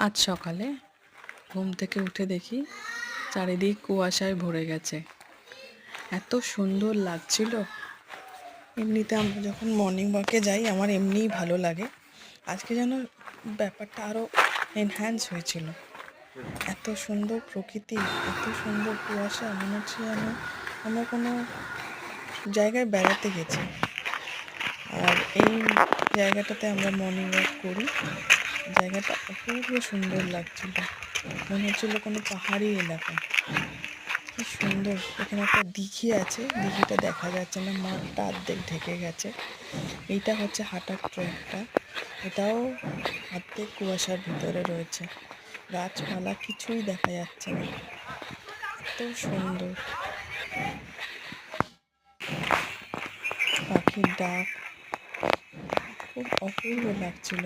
আজ সকালে ঘুম থেকে উঠে দেখি চারিদিক কুয়াশায় ভরে গেছে। এত সুন্দর লাগছিল। এমনিতে আমরা যখন মর্নিং ওয়াকে যাই আমার এমনিই ভালো লাগে, আজকে যেন ব্যাপারটা আরও এনহ্যান্স হয়েছিল। এত সুন্দর প্রকৃতি, এত সুন্দর কুয়াশা, মনে হচ্ছে যেন আমরা কোনো জায়গায় বেড়াতে গেছি। আর এই জায়গাটাতে আমরা মর্নিং ওয়াক করি, জায়গাটা অপূর্ব সুন্দর লাগছিল। মনে হচ্ছিল কোনো পাহাড়ি এলাকা। কি সুন্দর! এখানে একটা দিঘি আছে, দিঘিটা দেখা যাচ্ছে না, মাঠটা অর্ধেক ঢেকে গেছে। এইটা হচ্ছে হাঁটার ট্র্যাকটা, এটাও অর্ধেক কুয়াশার ভিতরে রয়েছে। গাছপালা কিছুই দেখা যাচ্ছে না। এত সুন্দর পাখির ডাক, খুব অপূর্ব লাগছিল।